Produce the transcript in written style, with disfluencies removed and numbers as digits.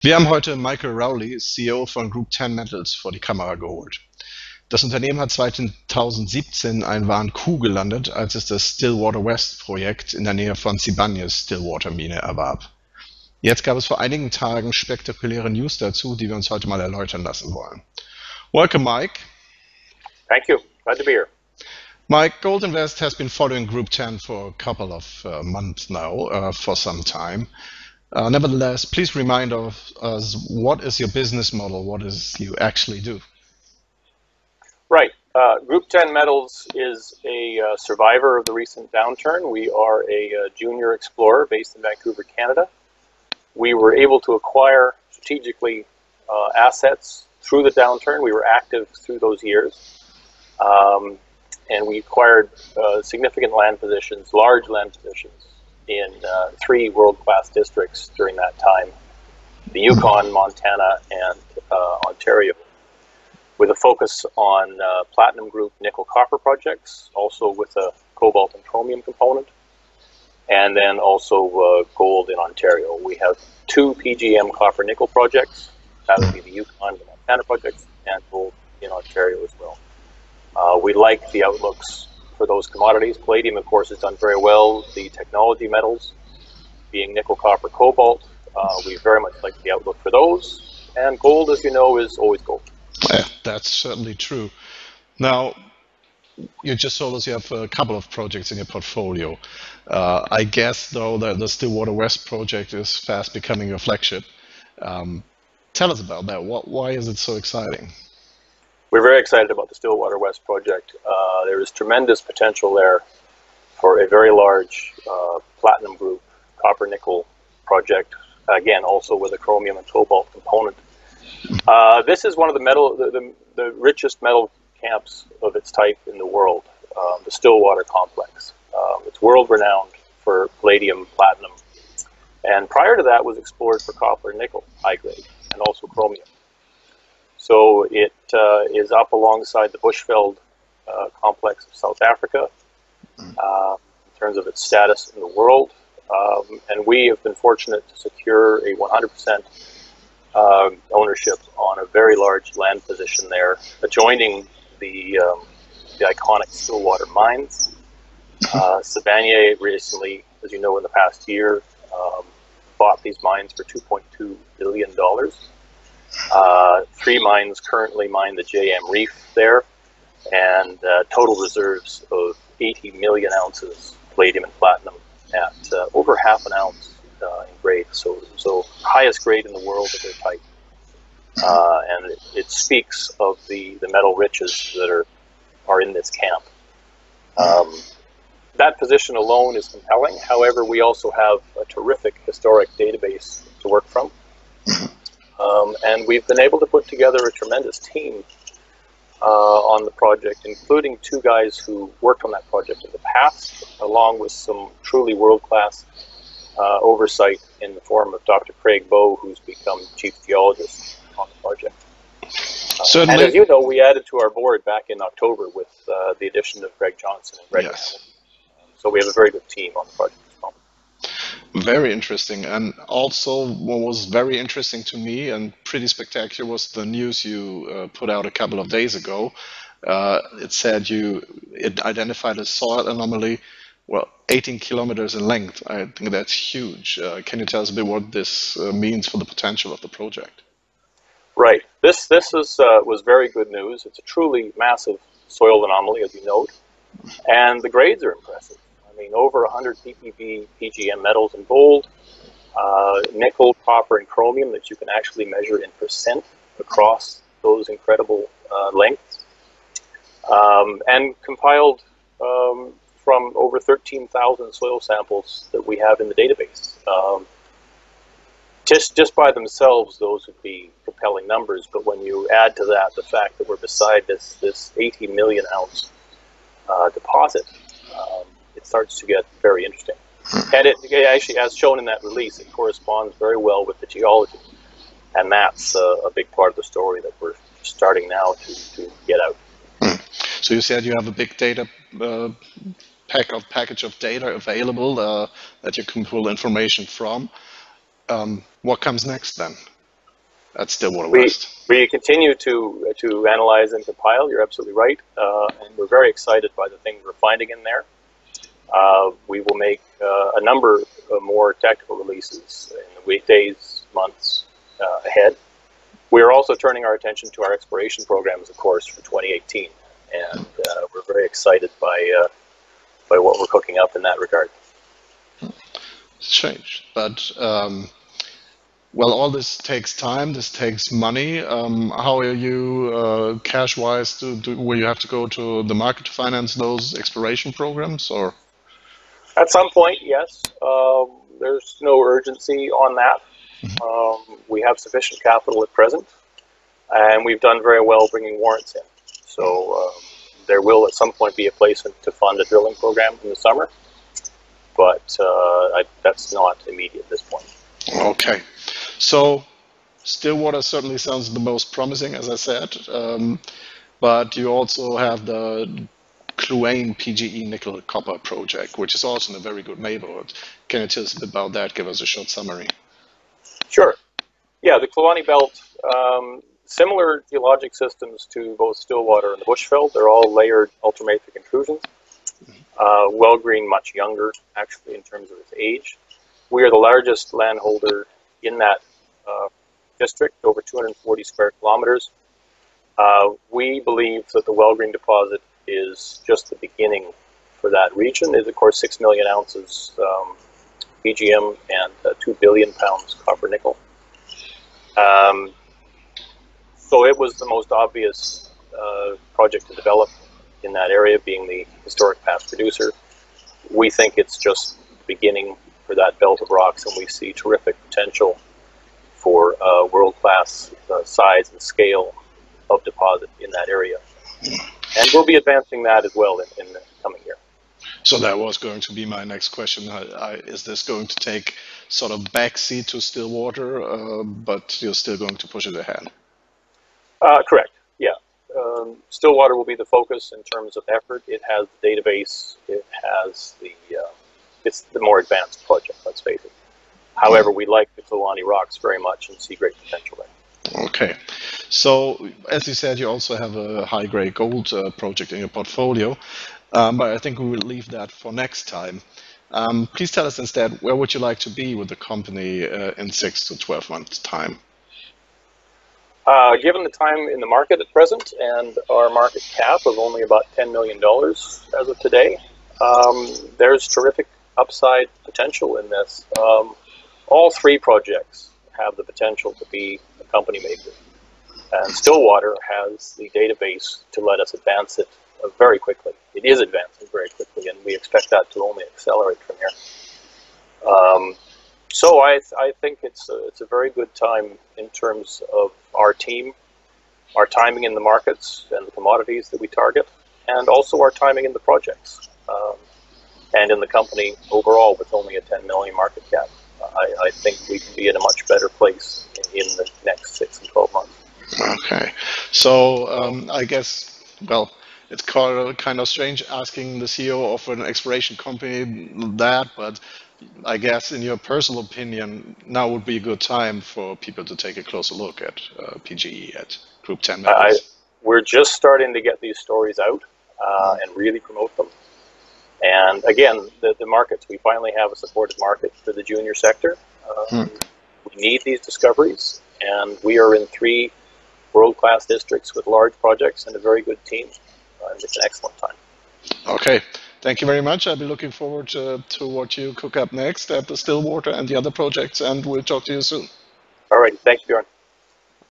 Wir haben heute Michael Rowley, CEO von Group 10 Metals, vor die Kamera geholt. Das Unternehmen hat 2017 einen wahren Coup gelandet, als es das Stillwater West Projekt in der Nähe von Sibanyes Stillwater Mine erwarb. Jetzt gab es vor einigen Tagen spektakuläre News dazu, die wir uns heute mal erläutern lassen wollen. Welcome, Mike. Thank you. Glad to be here. Mike, Gold Invest has been following Group 10 for a couple of months now, for some time. Nevertheless, please remind us, what is your business model? What is you actually do? Right. Group 10 Metals is a survivor of the recent downturn. We are a junior explorer based in Vancouver, Canada. We were able to acquire strategically assets through the downturn. We were active through those years. And we acquired significant land positions, large land positions, in 3 world-class districts during that time: the Yukon, Montana, and Ontario, with a focus on platinum group nickel copper projects, also with a cobalt and chromium component, and then also gold in Ontario. We have 2 PGM copper nickel projects, that would be the Yukon and the Montana projects, and gold in Ontario as well. We like the outlooks for those commodities. Palladium, of course, has done very well. The technology metals, being nickel, copper, cobalt, we very much like the outlook for those. And gold, as you know, is always gold. Yeah, that's certainly true. Now, you just told us you have a couple of projects in your portfolio. I guess, though, that the Stillwater West project is fast becoming your flagship. Tell us about that. Why is it so exciting? We're very excited about the Stillwater West project. There is tremendous potential there for a very large platinum group copper nickel project, again, also with a chromium and cobalt component. This is one of the richest metal camps of its type in the world, the Stillwater complex. It's world renowned for palladium, platinum, and prior to that was explored for copper and nickel, high grade, and also chromium. So it is up alongside the Bushveld complex of South Africa in terms of its status in the world. And we have been fortunate to secure a 100% ownership on a very large land position there, adjoining the iconic Stillwater mines. Sibanye recently, as you know, in the past year, bought these mines for $2.2 billion. 3 mines currently mine the JM Reef there, and total reserves of 80 million ounces palladium and platinum at over half an ounce in grade. So highest grade in the world of their type. And it speaks of the metal riches that are in this camp. That position alone is compelling. However, we also have a terrific historic database to work from. And we've been able to put together a tremendous team on the project, including 2 guys who worked on that project in the past, along with some truly world-class oversight in the form of Dr. Craig Bowe, who's become chief geologist on the project. And as you know, we added to our board back in October with the addition of Greg Johnson and Greg Hamilton. So we have a very good team on the project. Very interesting. And also what was very interesting to me and pretty spectacular was the news you put out a couple of days ago. It said it identified a soil anomaly, 18 kilometers in length. I think that's huge. Can you tell us a bit what this means for the potential of the project? Right. This was very good news. It's a truly massive soil anomaly, as you note, and the grades are impressive. I mean, over 100 ppb PGM metals and gold, nickel, copper, and chromium that you can actually measure in percent across those incredible lengths, and compiled from over 13,000 soil samples that we have in the database. Just by themselves, those would be compelling numbers, but when you add to that the fact that we're beside this 80 million ounce deposit, it starts to get very interesting. And it actually, as shown in that release, it corresponds very well with the geology. And that's a big part of the story that we're starting now to get out. So you said you have a big data package of data available that you can pull information from. What comes next then? at Stillwater We West? we continue to analyze and compile. You're absolutely right, and we're very excited by the things we're finding in there. We will make a number of more technical releases in the days, months ahead. We are also turning our attention to our exploration programs, of course, for 2018, and we're very excited by what we're cooking up in that regard. Strange, but well, all this takes time. This takes money. How are you cash-wise? Will you have to go to the market to finance those exploration programs, or? At some point, yes. There's no urgency on that. We have sufficient capital at present, and we've done very well bringing warrants in. So there will at some point be a placement to fund a drilling program in the summer, but that's not immediate at this point. Okay. So Stillwater certainly sounds the most promising, as I said, but you also have the Cluane PGE nickel copper project, which is also in a very good neighborhood. Can you tell us a bit about that? Give us a short summary. Sure. Yeah, the Kluane Belt, similar geologic systems to both Stillwater and the Bushveld. They're all layered ultramafic intrusions. Wellgreen much younger, actually, in terms of its age. We are the largest landholder in that district, over 240 square kilometers. We believe that the Wellgreen deposit is just the beginning for that region. It is, of course, 6 million ounces PGM and 2 billion pounds copper nickel. So it was the most obvious project to develop in that area, being the historic past producer. We think it's just the beginning for that belt of rocks, and we see terrific potential for world-class size and scale of deposit in that area. And we'll be advancing that as well in the coming year. So that was going to be my next question. Is this going to take sort of backseat to Stillwater, but you're still going to push it ahead? Correct, yeah. Stillwater will be the focus in terms of effort. It has the database, it has it's the more advanced project, let's face it. However, we like the Kluane rocks very much and see great potential there. Okay. So, as you said, you also have a high-grade gold project in your portfolio, but I think we will leave that for next time. Please tell us instead, where would you like to be with the company in 6 to 12 months' time? Given the time in the market at present and our market cap of only about $10 million as of today, there's terrific upside potential in this. All three projects have the potential to be a company maker. And Stillwater has the database to let us advance it very quickly. It is advancing very quickly, and we expect that to only accelerate from here. So I think it's a very good time in terms of our team, our timing in the markets and the commodities that we target, and also our timing in the projects, and in the company overall with only a 10 million market cap. I think we can be in a much better place in the next 6 and 12 months. Okay. So I guess, well, it's kind of strange asking the CEO of an exploration company that, but I guess in your personal opinion, now would be a good time for people to take a closer look at PGE, at Group 10 Metals. We're just starting to get these stories out and really promote them. And again, the markets, we finally have a supported market for the junior sector. We need these discoveries, and we are in 3 world-class districts with large projects and a very good team. It's an excellent time. Okay. Thank you very much. I'll be looking forward to what you cook up next at the Stillwater and the other projects, and we'll talk to you soon. All right. Thank you, Bjorn.